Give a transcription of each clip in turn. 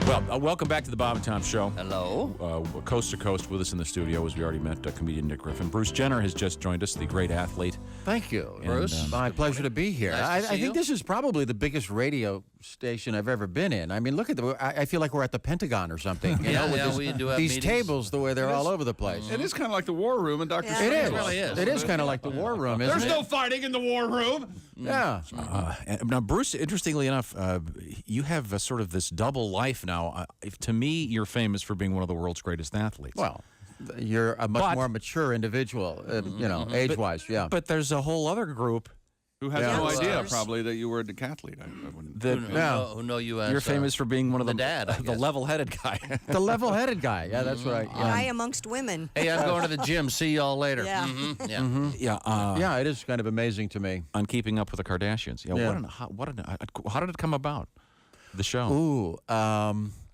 Well, welcome back to the Bob and Tom Show. Hello. Coast to coast with us in the studio, as we already met, comedian Nick Griffin. Bruce Jenner has just joined us, the great athlete. Thank you, Bruce. My pleasure to be here. Nice to see I think you. this is probably the biggest radio station I've ever been in. I mean, look at I feel like we're at the Pentagon or something. You know, with we do have these meetings. tables, the way they're all over the place. It is kind of like the war room in Dr. It Strange. is. It really is. It is kind of like the war room, isn't There's it? no fighting in the war room. Yeah. Now, Bruce, interestingly enough, you have sort of this double life now. To me, you're famous for being one of the world's greatest athletes. Well, you're a much more mature individual, you know, age-wise. Yeah. But there's a whole other group Who has Yeah. no idea, Youngsters. probably, that you were a decathlete. I wouldn't. that Who know you as you're famous for being one of the the dad, I the guess. level-headed guy. The level-headed guy. Yeah, that's what I. High amongst women. Hey, I'm going to the gym. See y'all later. Yeah. Mhm, yeah. Mm-hmm. Yeah. Yeah, it is kind of amazing to me. On Keeping Up with the Kardashians. Yeah. Yeah. How did it come about? The show. Ooh.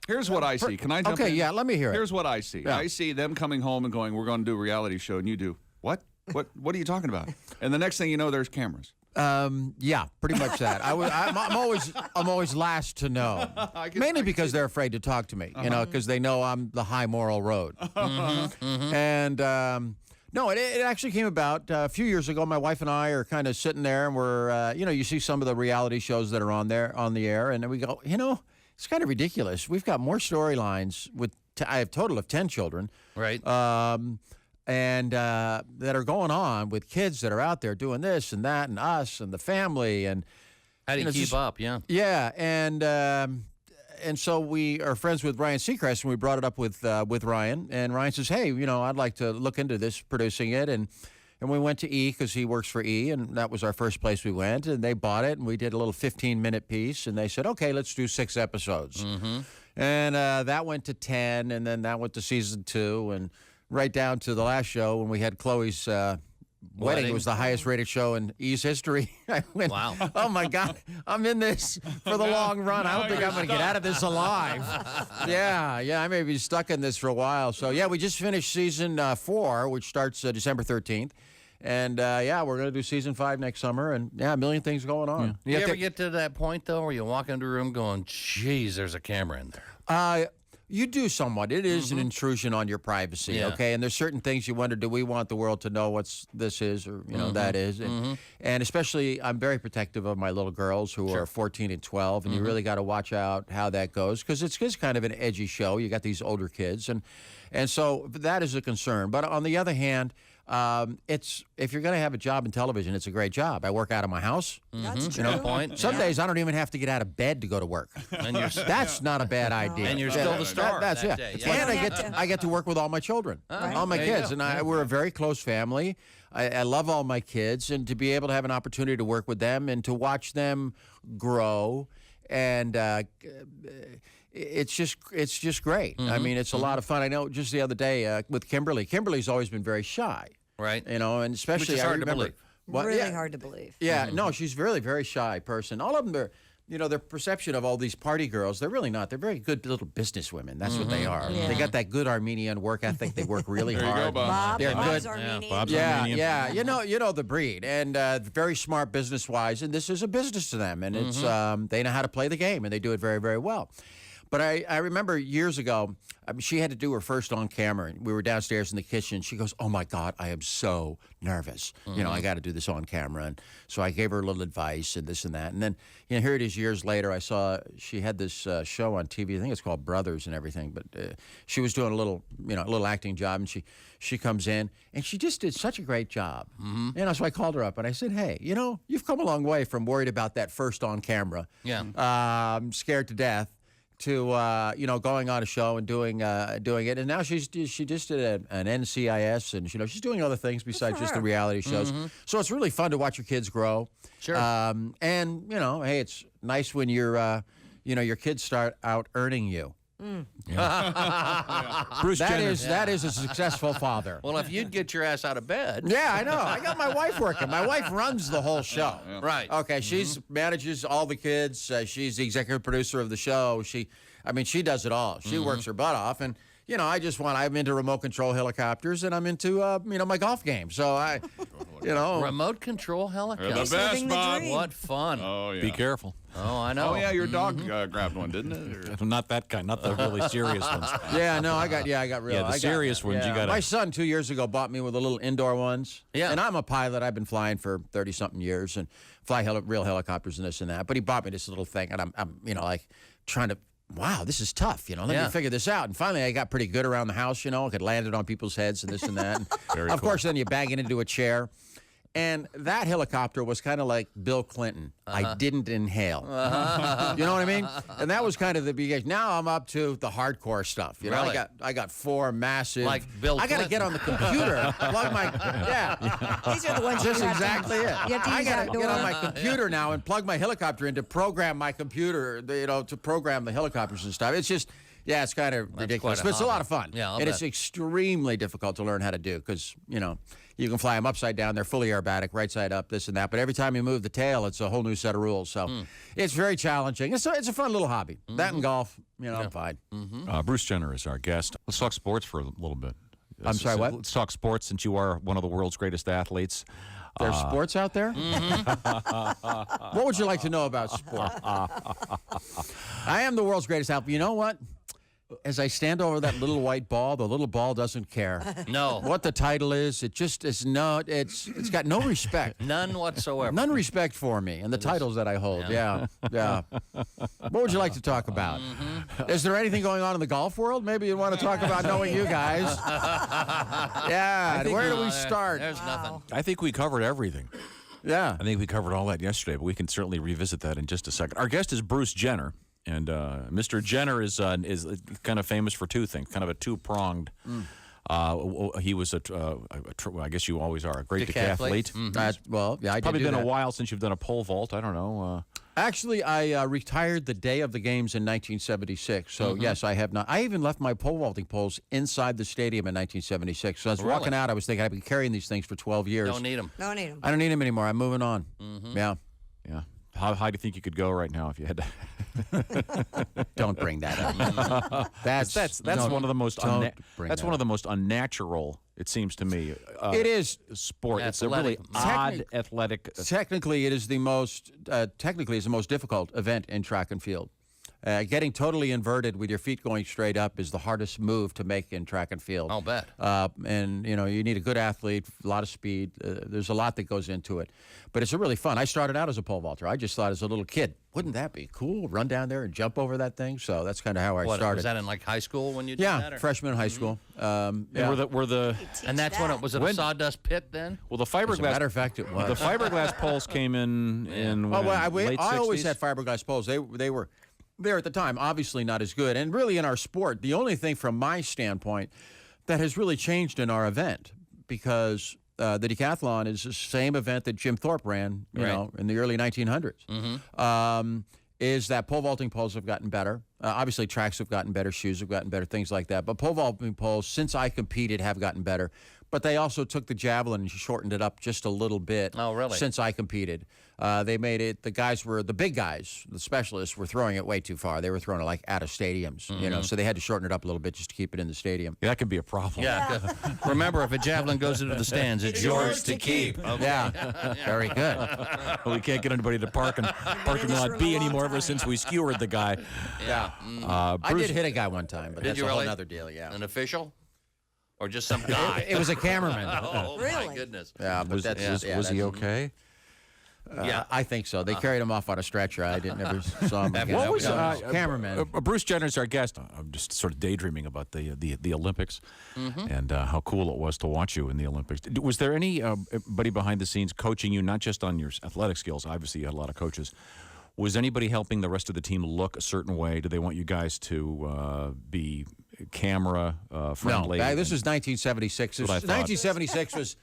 Here's what I see. Can I jump Okay, in? yeah, let me hear it. Here's what I see. Yeah. I see them coming home and going, we're going to do a reality show, and you do, what? What are you talking about? And the next thing you know, there's cameras. Yeah, pretty much that. I'm always last to know. Mainly because they're afraid to talk to me, you know, because they know I'm the high moral road. And no, it actually came about a few years ago. My wife and I are kind of sitting there, and we're, you know, you see some of the reality shows that are on the air, and then we go, you know, it's kind of ridiculous. We've got more storylines with. I have a total of 10 children. Right. And that are going on with kids that are out there doing this and that and us and the family and How do you know, keep just- up? Yeah. yeah and so we are friends with Ryan Seacrest, and we brought it up with Ryan, and Ryan says, hey, you know, I'd like to look into this, producing it, and we went to E because he works for E, and that was our first place we went, and they bought it, and we did a little 15-minute piece, and they said, okay, let's do 6 episodes. And that went to 10, and then that went to season 2, and right down to the last show when we had Chloe's wedding. It was the highest rated show in E's history. I went, Wow. oh my God, I'm in this for the long run. I don't think I'm going to get out of this alive. Yeah, I may be stuck in this for a while. So yeah, we just finished season 4, which starts December 13th. And yeah, we're going to do season 5 next summer. And yeah, a million things going on. You ever get to that point, though, where you walk into a room going, geez, there's a camera in there? You do somewhat. It is an intrusion on your privacy, Yeah. okay? And there's certain things you wonder, do we want the world to know what this is or, you know, that is? And especially, I'm very protective of my little girls who are 14 and 12, and you really got to watch out how that goes because it's kind of an edgy show. You got these older kids, and so that is a concern. But on the other hand, it's if you're going to have a job in television, it's a great job. I work out of my house. That's true. Good point. Some days I don't even have to get out of bed to go to work. And you're, That's not a bad idea. and you're still the star. That's that it. day. And Yeah. I get to work with all my children, all my there you kids, go. and we're a very close family. I love all my kids, and to be able to have an opportunity to work with them and to watch them grow, and it's just great. I mean, it's a lot of fun. I know just the other day with Kimberly. Kimberly's always been very shy, Right. you know, and especially Which is I hard to remember. believe. What? Really Yeah. hard to believe. Yeah, no, she's really very shy person. All of them are, you know, their perception of all these party girls, they're really not. They're very good little business women. That's what they are. Yeah. They got that good Armenian work ethic. They work really There you go, hard. Bob. They're Bob's good. Armenian. Bob's Yeah, Armenian. yeah. You know the breed, and very smart business wise. And this is a business to them, and it's they know how to play the game, and they do it very, very well. But I remember years ago, she had to do her first on camera, and we were downstairs in the kitchen. She goes, "Oh my God, I am so nervous. You know, I got to do this on camera." And so I gave her a little advice and this and that. And then, you know, here it is years later. I saw she had this show on TV. I think it's called Brothers and everything. But she was doing a little acting job, and she comes in, and she just did such a great job. You know, so I called her up and I said, "Hey, you know, you've come a long way from worried about that first on camera, scared to death." To you know, going on a show and doing it, and now she just did an NCIS, and you know she's doing other things besides just the reality shows. So it's really fun to watch your kids grow. Sure. And you know, hey, it's nice when your kids start out earning you. Bruce Jenner. That is a successful father. Well, if you'd get your ass out of bed. Yeah, I know. I got my wife working. My wife runs the whole show. Right. Okay, she's manages all the kids. She's the executive producer of the show. She does it all. She works her butt off, and you know, I'm into remote control helicopters, and I'm into my golf game. So Remote control They're helicopter. the best, living the Bob. dream. What fun. Oh, yeah. Be careful. Oh, I know. Oh yeah, your dog grabbed one, didn't it? Or- Not that kind, not the really serious ones. Yeah, no, I got real. Yeah, the serious ones, you got My son 2 years ago bought me with the little indoor ones. Yeah. And I'm a pilot. I've been flying for 30-something years and fly real helicopters and this and that. But he bought me this little thing, and I'm like trying to. Wow, this is tough. Let me figure this out. And finally, I got pretty good around the house. I could land it on people's heads and this and that. And of course, then you bang it into a chair. And that helicopter was kind of like Bill Clinton. I didn't inhale. You know what I mean? And that was kind of the beginning. Now I'm up to the hardcore stuff. Really? I got 4 massive. Like Bill I got to Clinton. get on the computer, plug my. Yeah. These are the ones That's you have exactly to, it. You have to I use got to outdoor. get on my computer now and plug my helicopter in to program my computer, to program the helicopters and stuff. It's just, it's kind of ridiculous. quite a But it's a lot hobby. of fun. Yeah, I'll and bet. it's extremely difficult to learn how to do because, you can fly them upside down. They're fully aerobatic, right side up, this and that. But every time you move the tail, it's a whole new set of rules. So it's very challenging. It's a fun little hobby. That and golf, I'm fine. Bruce Jenner is our guest. Let's talk sports for a little bit. I'm sorry, what? Let's talk sports since you are one of the world's greatest athletes. There's sports out there? What would you like to know about sport? I am the world's greatest athlete. You know what? As I stand over that little white ball, the little ball doesn't care. No. What the title is, it just is it's got no respect. None whatsoever. None respect for me and the titles that I hold. Yeah. What would you like to talk about? Is there anything going on in the golf world? Maybe you want to talk about knowing you guys. Yeah. Where do we start? There's nothing. I think we covered everything. Yeah. I think we covered all that yesterday, but we can certainly revisit that in just a second. Our guest is Bruce Jenner, and Mr. Jenner is kind of famous for two things, kind of a two-pronged. He was I guess you always are a great decathlete. I did Probably do been that. a while since you've done a pole vault. I don't know. Actually, I retired the day of the games in 1976. So, yes, I have not. I even left my pole vaulting poles inside the stadium in 1976. So, I was walking out. I was thinking, I've been carrying these things for 12 years. Don't need them. Don't need them. I don't need them anymore. I'm moving on. Yeah. Yeah. How high do you think you could go right now if you had to? Don't bring that up. That's one of the most bring that's that one up. of the most unnatural, it seems to me. It is. Sport. It's a Athletic. really odd athletic. Technically, it is the most difficult event in track and field. Getting totally inverted with your feet going straight up is the hardest move to make in track and field. I'll bet. And, you need a good athlete, a lot of speed. There's a lot that goes into it. But it's really fun. I started out as a pole vaulter. I just thought as a little kid, wouldn't that be cool? Run down there and jump over that thing. So that's kind of how I started. Was that in like high school when you did that? Yeah, or- freshman in high school. And were the And that's when it was a sawdust pit then? well the As a fiberglass matter of fact, it was. the fiberglass poles came in Oh, well, late 60s? I always had fiberglass poles. They were there at the time, obviously not as good. And really in our sport, the only thing from my standpoint that has really changed in our event, because the decathlon is the same event that Jim Thorpe ran, in the early 1900s, is that pole vaulting poles have gotten better. Obviously, tracks have gotten better, shoes have gotten better, things like that. But pole vaulting poles, since I competed, have gotten better. But they also took the javelin and shortened it up just a little bit. Oh, really? Since I competed. They made it, the big guys, the specialists, were throwing it way too far. They were throwing it like out of stadiums, so they had to shorten it up a little bit just to keep it in the stadium. Yeah, that could be a problem. Yeah. 'Cause remember, if a javelin goes into the stands, it's yours to keep. Okay. Yeah, very good. We can't get anybody to parking lot B anymore ever since we skewered the guy. Yeah. I did hit a guy one time, but Did that's you a whole really? other deal, yeah. An official? Or just some guy? It was a cameraman. Oh, my Really? goodness. Yeah, but Was he okay? Yeah. I think so. They carried him off on a stretcher. I never saw him again. What was, cameraman? Bruce Jenner's our guest. I'm just sort of daydreaming about the Olympics and how cool it was to watch you in the Olympics. Was there anybody behind the scenes coaching you, not just on your athletic skills? Obviously, you had a lot of coaches. Was anybody helping the rest of the team look a certain way? Did they want you guys to be camera friendly? No, this was 1976. That's what I thought. 1976 was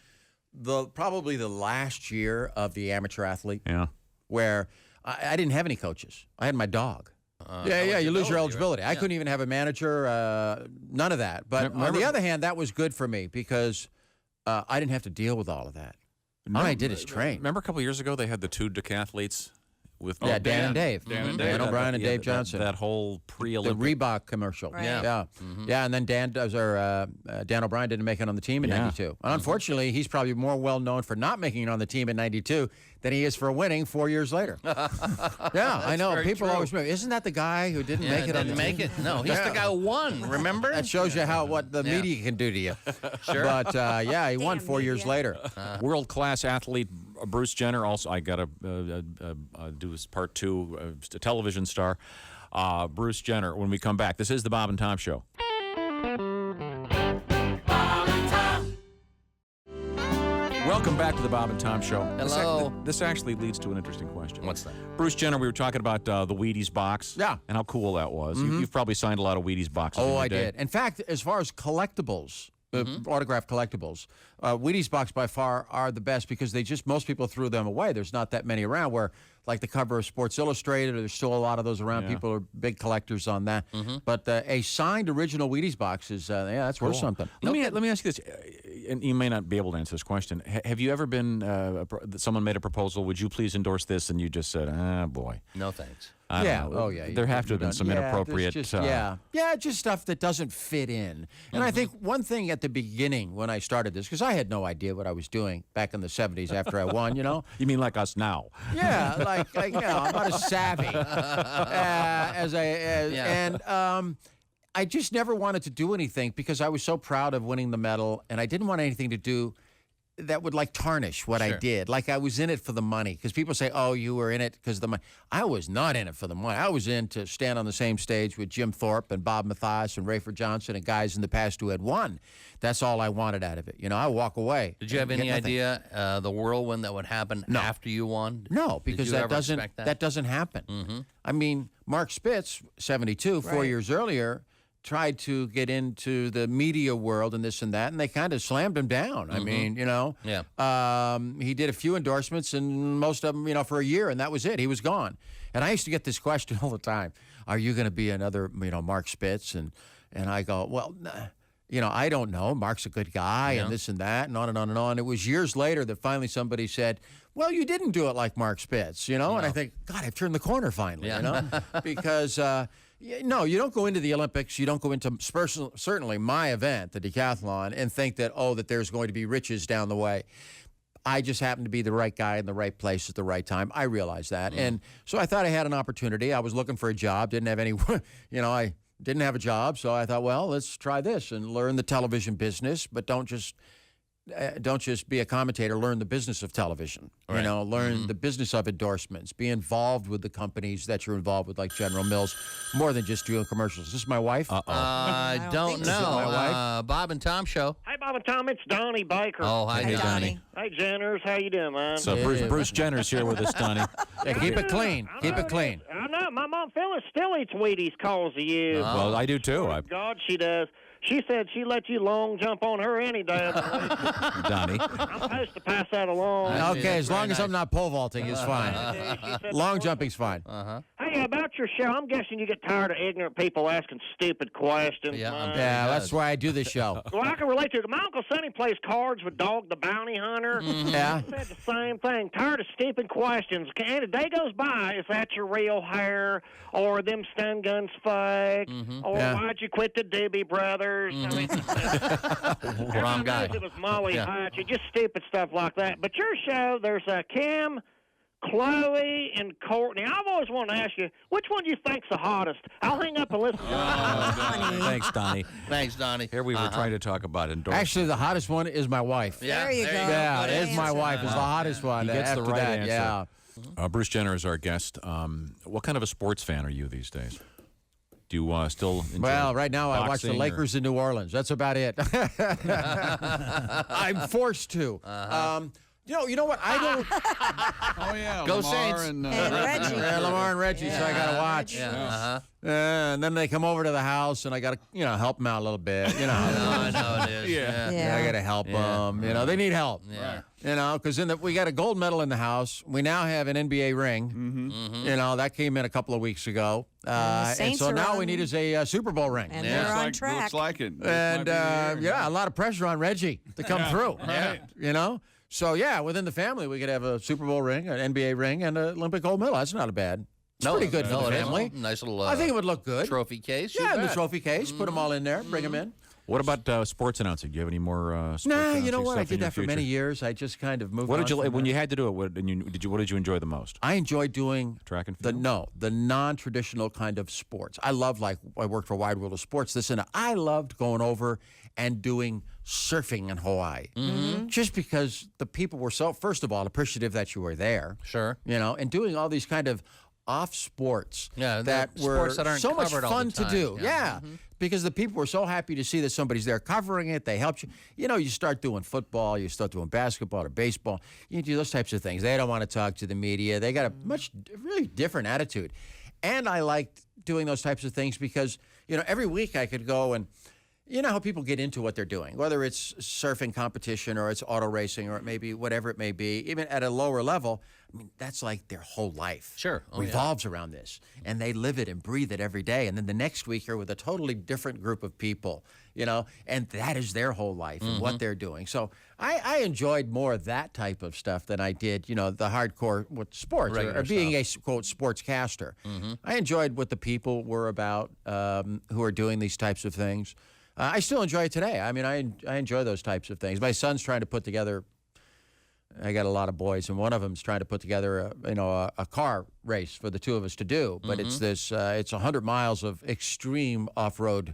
probably the last year of the amateur athlete. Yeah. Where I didn't have any coaches. I had my dog. You lose your eligibility. I couldn't even have a manager, none of that. But on the other hand, that was good for me because I didn't have to deal with all of that. All I did is train. Remember a couple of years ago they had the two decathletes with Yeah, Dan and Dave. Dan and Dan Dave. O'Brien and Dave that- Johnson. That whole The pre-Olympic. Reebok commercial. Right. Yeah. Yeah, and then Dan O'Brien didn't make it on the team in Yeah. '92. And unfortunately, he's probably more well known for not making it on the team in '92 than he is for winning 4 years later. Yeah, I know. very People true. always remember. Isn't that the guy who didn't Yeah, make it on the didn't team? make it. No, he's the guy who won. Remember? That shows you what the media can do to you. Sure. But yeah, he won Damn 4 years media. later. World-class athlete Bruce Jenner. Also, I got to do this part 2. A television star, Bruce Jenner. When we come back, this is the Bob and Tom Show. Welcome back to the Bob and Tom Show. Hello. This actually leads to an interesting question. What's that? Bruce Jenner, we were talking about the Wheaties box. Yeah. And how cool that was. You've probably signed a lot of Wheaties boxes. in Oh, your I day. did. In fact, as far as collectibles, autographed collectibles, Wheaties box by far are the best because most people threw them away. There's not that many around where, like the cover of Sports Illustrated, there's still a lot of those around. Yeah. People are big collectors on that. But a signed original Wheaties box is, that's worth something. Let me ask you this, and you may not be able to answer this question. Have you ever been, someone made a proposal, would you please endorse this, and you just said, boy. No thanks. I don't Yeah. know. Oh, yeah. There have to have been some Yeah, there's inappropriate. Just, just stuff that doesn't fit in. And I think one thing at the beginning when I started this, because I had no idea what I was doing back in the '70s after I won, you know. You mean like us now? Yeah, like I'm not as savvy and I just never wanted to do anything because I was so proud of winning the medal, and I didn't want anything to do that would like tarnish what I Sure. did. Like I was in it for the money because people say, "Oh, you were in it because of the money." I was not in it for the money. I was in to stand on the same stage with Jim Thorpe and Bob Mathias and Rayford Johnson and guys in the past who had won. That's all I wanted out of it. You know, I walk away. Did you have and any get nothing. idea the whirlwind that would happen after you won? No, Did because you that ever doesn't expect that? doesn't happen. I mean, Mark Spitz, 72, 4 Right. years earlier, tried to get into the media world and this and that, and they kind of slammed him down. I mean, you know, he did a few endorsements, and most of them, you know, for a year, and that was it. He was gone. And I used to get this question all the time: "Are you going to be another, you know, Mark Spitz?" And I go, "Well, you know, I don't know. Mark's a good guy, and this and that, and on and on and on." It was years later that finally somebody said, "Well, you didn't do it like Mark Spitz," you know? And I think, God, I've turned the corner finally, you know? Because, no, you don't go into the Olympics, you don't go into certainly my event, the decathlon, and think that, that there's going to be riches down the way. I just happened to be the right guy in the right place at the right time. I realized that. And so I thought I had an opportunity. I was looking for a job, didn't have any, you know, I didn't have a job. So I thought, well, let's try this and learn the television business, but don't just be a commentator. Learn the business of television. You know, learn the business of endorsements. Be involved with the companies that you're involved with, like General Mills, more than just doing commercials. Is this my wife? I don't think know. so. My wife? Bob and Tom Show. Hey, Bob and Tom, it's Donnie Baker. Oh, hi, Hey, Donnie. Donnie. Hey, Jenners, how you doing, man? So Yeah. Bruce Jenner's here with us, Donnie. Yeah, keep it clean. I Keep know it clean. I know. My mom Phyllis still eats Wheaties because of you. Well, I do too. God, she does. She said she let you long jump on her any day of the week. Donnie. I'm supposed to pass that along. Okay, that's as long very as I'm nice. not pole vaulting, it's fine. She said, Long jumping's fine. Hey, about your show, I'm guessing you get tired of ignorant people asking stupid questions. Yeah, man. Yeah, He that's does. why I do this show. Well, I can relate to it. My Uncle Sonny plays cards with Dog the Bounty Hunter. Yeah. He said the same thing. Tired of stupid questions. And a day goes by, is that your real hair? Or are them stun guns fake? Or Yeah. why'd you quit the Doobie Brothers? I mean, Wrong everyone guy. knows it was Molly Yeah. Hatch. Just stupid stuff like that. But your show, there's Kim, Chloe, and Courtney. I've always wanted to ask you, which one do you think's the hottest? I'll hang up and listen. Thanks, Donnie. Thanks, Donnie. Here we were trying to talk about endorsements. Actually, the hottest one is my wife. Yeah, There you go. Yeah, Good it is my answer. wife. Is the hottest one. He gets the After right that, answer. Yeah. Bruce Jenner is our guest. What kind of a sports fan are you these days? Do you still enjoy Well, right now I watch the boxing or- Lakers in New Orleans. That's about it. I'm forced to. You know what? I don't. Oh yeah, Go Lamar Saints. and, And Reggie. Yeah, Lamar and Reggie, so I got to watch. Yeah. And then they come over to the house, and I got to, help them out a little bit. No, I know it is. Yeah. Yeah. I got to help them. They need help. Yeah. Because we got a gold medal in the house. We now have an NBA ring. That came in a couple of weeks ago. the And Saints so are now on- we need is a Super Bowl ring. And Yeah. they're on looks track. like it. This And might be the year. a lot of pressure on Reggie to come through. right. So, yeah, within the family, we could have a Super Bowl ring, an NBA ring, and an Olympic gold medal. That's not a bad. It's pretty good for the it is. family. Nice little. I think it would look good. Trophy case. Yeah, you in the bet. trophy case. Put them all in there. Bring them in. What about sports announcing? Do you have any more sports Nah, announcing you know what? I stuff in did your that for future? many years. I just kind of moved What on did you from when that. you had to do it? What did you enjoy the most? I enjoyed doing Track and the field? the non-traditional kind of sports. I love, like, I worked for Wide World of Sports. I loved going over and doing surfing in Hawaii, just because the people were so, first of all, appreciative that you were there. Sure. And doing all these kind of off sports Yeah, that the were sports that aren't so much covered all the fun to time. do. Yeah. Because the people were so happy to see that somebody's there covering it. They helped you. You start doing football, you start doing basketball or baseball. You do those types of things. They don't want to talk to the media. They got a really different attitude. And I liked doing those types of things because, every week I could go and, you know how people get into what they're doing, whether it's surfing competition or it's auto racing or it may be whatever it may be, even at a lower level. I mean, that's like their whole life. Sure. Oh, revolves around this. And they live it and breathe it every day. And then the next week you're with a totally different group of people, and that is their whole life and what they're doing. So I enjoyed more of that type of stuff than I did, the hardcore with sports or being a, quote, sportscaster. I enjoyed what the people were about who are doing these types of things. I still enjoy it today. I mean, I enjoy those types of things. My son's trying to put together. I got a lot of boys, and one of them's trying to put together a car race for the two of us to do. But it's this it's 100 miles of extreme off-road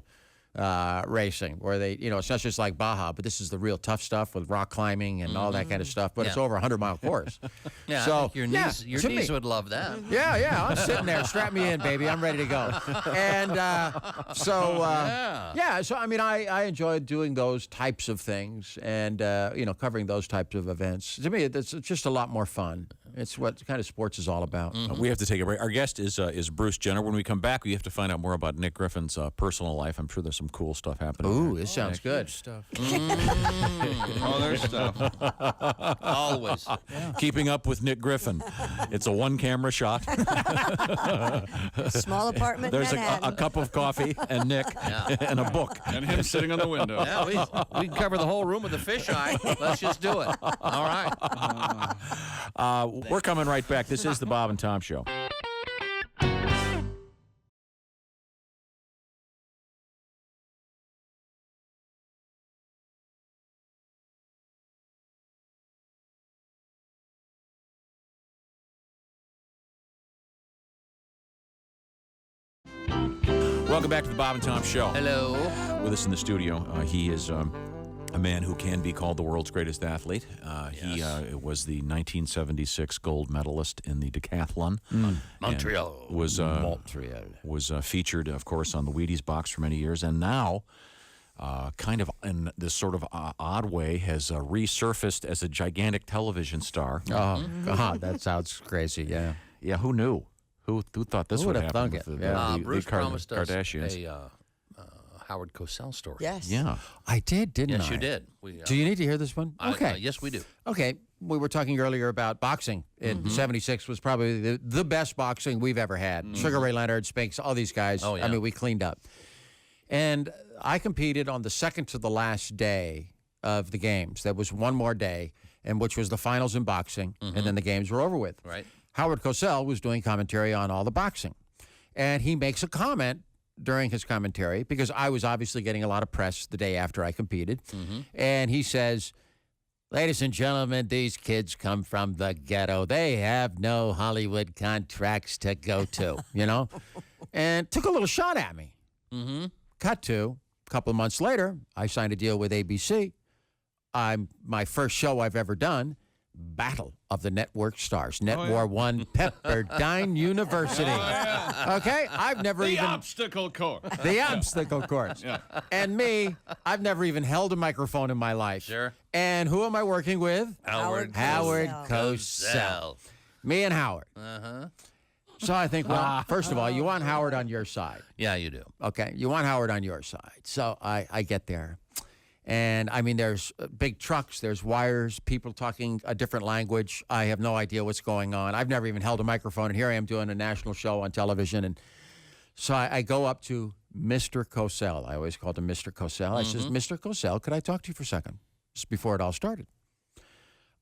racing where they it's not just like Baja, but this is the real tough stuff with rock climbing and all that kind of stuff. But it's over a 100-mile course. Yeah, so I think your knees would love that. Yeah, I'm sitting there. Strap me in, baby. I'm ready to go. And so I mean, I enjoyed doing those types of things and covering those types of events. To me, it's just a lot more fun. It's what kind of sports is all about. We have to take a break. Our guest is Bruce Jenner. When we come back, we have to find out more about Nick Griffin's personal life. I'm sure there's some cool stuff happening. Ooh, this sounds good. Oh, there's stuff. Always. Keeping up with Nick Griffin. It's a one-camera shot. Small apartment. There's Manhattan. a cup of coffee and Nick and a book. And him sitting on the window. Yeah, we can cover the whole room with a fisheye. Let's just do it. All right. We're coming right back. This is the Bob and Tom Show. Welcome back to the Bob and Tom Show. Hello. With us in the studio, he is a man who can be called the world's greatest athlete. He was the 1976 gold medalist in the decathlon. Montreal. Was featured, of course, on the Wheaties box for many years, and now, kind of in this sort of odd way, has resurfaced as a gigantic television star. Oh, God, that sounds crazy. Yeah. Yeah, who knew? Who thought this Who would would have happen? thunk with it? the- Yeah. the Bruce promised us Kardashians. a Howard Cosell story. Yes. Yeah. I did, didn't I? Yes, you did. We, Do you need to hear this one? Okay. yes, we do. Okay. We were talking earlier about boxing. In '76 was probably the best boxing we've ever had. Sugar Ray Leonard, Spinks, all these guys. Oh, yeah. I mean, we cleaned up. And I competed on the second to the last day of the games. There was one more day, and which was the finals in boxing, and then the games were over with. Right. Howard Cosell was doing commentary on all the boxing. And he makes a comment during his commentary, because I was obviously getting a lot of press the day after I competed. And he says, "Ladies and gentlemen, these kids come from the ghetto. They have no Hollywood contracts to go to," and took a little shot at me. Cut to a couple of months later, I signed a deal with ABC. My first show I've ever done, Battle of the Network Stars. Net War 1, Pepperdine University. Okay? I've never The obstacle course. The obstacle course. And me, I've never even held a microphone in my life. Sure. And who am I working with? Howard Cosell. Cosell. Me and Howard. So I think, well, first of all, you want Howard on your side. Yeah, you do. Okay, you want Howard on your side. So I get there. And, I mean, there's big trucks, there's wires, people talking a different language. I have no idea what's going on. I've never even held a microphone, and here I am doing a national show on television. And so I go up to Mr. Cosell. I always called him Mr. Cosell. I says, "Mr. Cosell, could I talk to you for a second?" Just before it all started.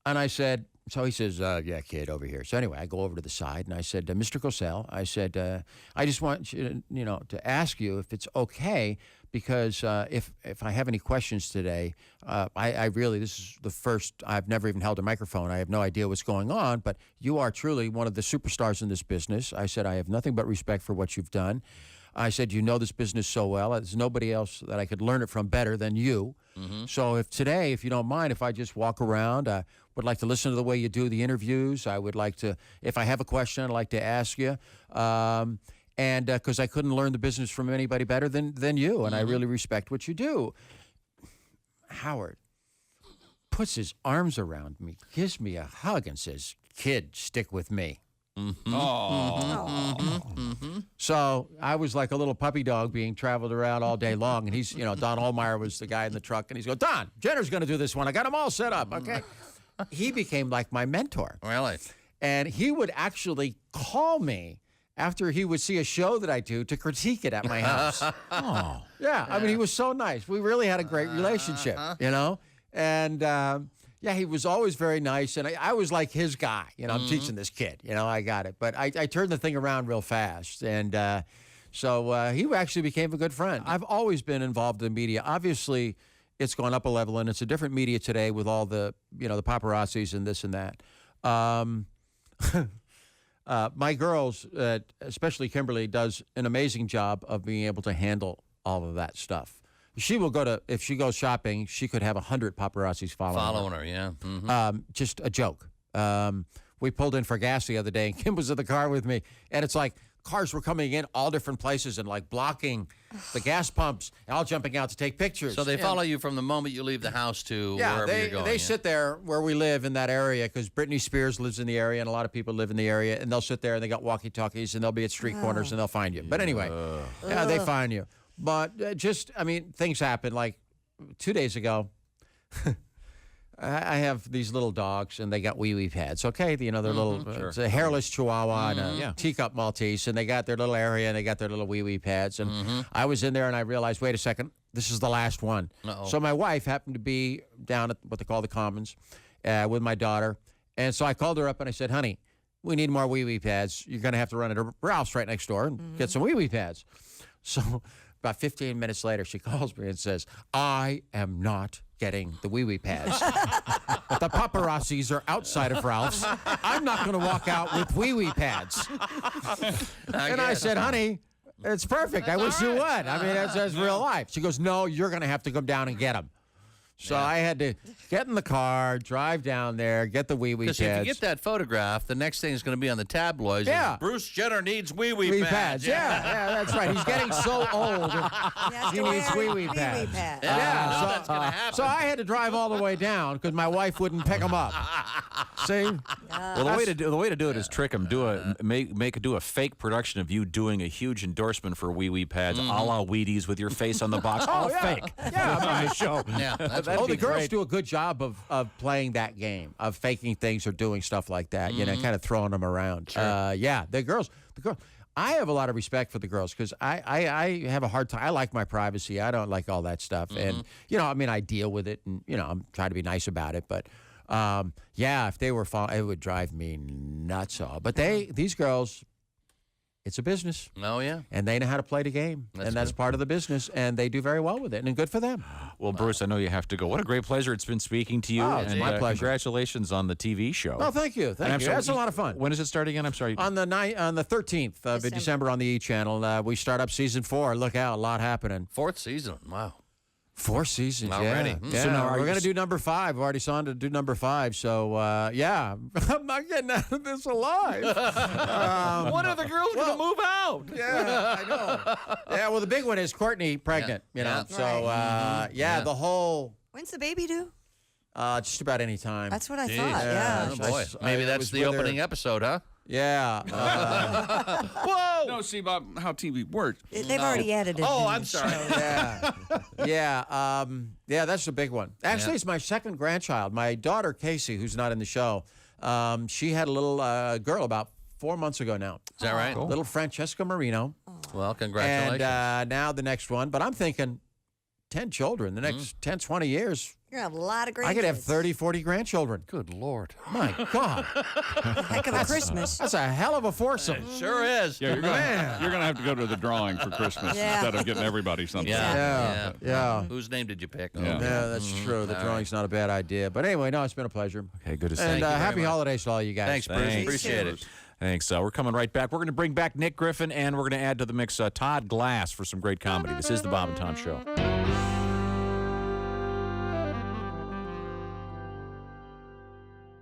And I said, so he says, yeah, kid, over here. So anyway, I go over to the side, and I said, Mr. Cosell, I said, I just want you to ask you if it's okay, because if I have any questions today, I really, this is the first, I've never even held a microphone. I have no idea what's going on, but you are truly one of the superstars in this business. I said, I have nothing but respect for what you've done. I said, you know this business so well. There's nobody else that I could learn it from better than you. So if today, if you don't mind, if I just walk around, I would like to listen to the way you do the interviews. I would like to, if I have a question, I'd like to ask you. And because I couldn't learn the business from anybody better than you, and I really respect what you do. Howard puts his arms around me, gives me a hug, and says, kid, stick with me. So I was like a little puppy dog being traveled around all day long. And he's, Don Olmeyer was the guy in the truck. And he's going, Don, Jenner's going to do this one. I got them all set up. Okay. He became like my mentor. Really? And he would actually call me after he would see a show that I do to critique it at my house. Yeah. I mean, he was so nice. We really had a great relationship, And, yeah, he was always very nice, and I was like his guy. I'm teaching this kid. I got it. But I turned the thing around real fast, and so he actually became a good friend. I've always been involved in media. Obviously, it's gone up a level, and it's a different media today with all the, the paparazzis and this and that. My girls, especially Kimberly, does an amazing job of being able to handle all of that stuff. She will if she goes shopping, she could have 100 paparazzis following her. Yeah. Just a joke. We pulled in for gas the other day, and Kim was in the car with me, and it's like cars were coming in all different places and like blocking the gas pumps, and all jumping out to take pictures. So they follow you from the moment you leave the house to wherever you're going. They sit there where we live in that area, because Britney Spears lives in the area, and a lot of people live in the area, and they'll sit there, and they got walkie-talkies, and they'll be at street corners, and they'll find you. But anyway, they find you. But things happen. Like 2 days ago, I have these little dogs, and they got wee-wee pads, okay? They're little, it's a hairless Chihuahua and a teacup Maltese, and they got their little area, and they got their little wee-wee pads. And I was in there, and I realized, wait a second, this is the last one. So my wife happened to be down at what they call the Commons with my daughter. And so I called her up, and I said, honey, we need more wee-wee pads. You're going to have to run into Ralph's right next door and get some wee-wee pads. So about 15 minutes later, she calls me and says, I am not getting the wee-wee pads. The paparazzis are outside of Ralph's. I'm not going to walk out with wee-wee pads. And I said, honey, it's perfect. I wish you would. I mean, that's real life. She goes, no, you're going to have to come down and get them. So I had to get in the car, drive down there, get the wee-wee pads. Because if you get that photograph, the next thing is going to be on the tabloids. Yeah. Bruce Jenner needs wee-wee pads. Yeah, that's right. He's getting so old. He needs wee-wee pads. That's going to happen. So I had to drive all the way down because my wife wouldn't pick them up. See? Well, the way to do it is trick them. Do a fake production of you doing a huge endorsement for wee-wee pads, a la Wheaties, with your face on the box, all fake. Yeah, on the show. Yeah, the girls do a good job of playing that game, of faking things or doing stuff like that, kind of throwing them around. Sure. The girls. I have a lot of respect for the girls because I have a hard time. I like my privacy. I don't like all that stuff. And, I deal with it, and, I'm trying to be nice about it. But, if they were it would drive me nuts. But these girls, it's a business. Oh, yeah. And they know how to play the game. That's part of the business. And they do very well with it. And good for them. Well, Bruce, I know you have to go. What a great pleasure it's been speaking to you. Oh, it's my pleasure. Congratulations on the TV show. Oh, thank you. Thank you. That's a lot of fun. When does it start again? I'm sorry. On the 13th of December on the E! Channel. We start up season 4. Look out. A lot happening. 4th season. Wow. 4 seasons, already. Yeah. So now we're going to do number 5. We've already signed to do number 5. So, I'm not getting out of this alive. When are the girls going to move out? Yeah, I know. Yeah, well, the big one is Courtney pregnant, So, the whole... When's the baby due? Just about any time. That's what I thought, yeah. Oh, boy. Maybe that's the opening episode, huh? Yeah. Whoa! No, see about how TV works. They've already added it. Oh, I'm sorry. That's a big one. Actually, it's my second grandchild. My daughter, Casey, who's not in the show, she had a little girl about 4 months ago now. Is that right? Cool. Little Francesca Marino. Well, congratulations. And now the next one. But I'm thinking 10 children, the next 10, 20 years. You're going to have a lot of grandkids. I could have 30, 40 grandchildren. Good Lord. My God. Heck of a Christmas. That's a hell of a foursome. Sure is. Yeah, you're gonna have to go to the drawing for Christmas Yeah. instead of getting everybody something. Yeah. Whose name did you pick? Yeah. Yeah, that's true. The drawing's not a bad idea. But anyway, no, it's been a pleasure. Okay, good to see And you. happy holidays to all you guys. Thanks, Bruce. Thanks. Appreciate it. Thanks. We're coming right back. We're going to bring back Nick Griffin, and we're going to add to the mix Todd Glass for some great comedy. This is the Bob and Tom Show.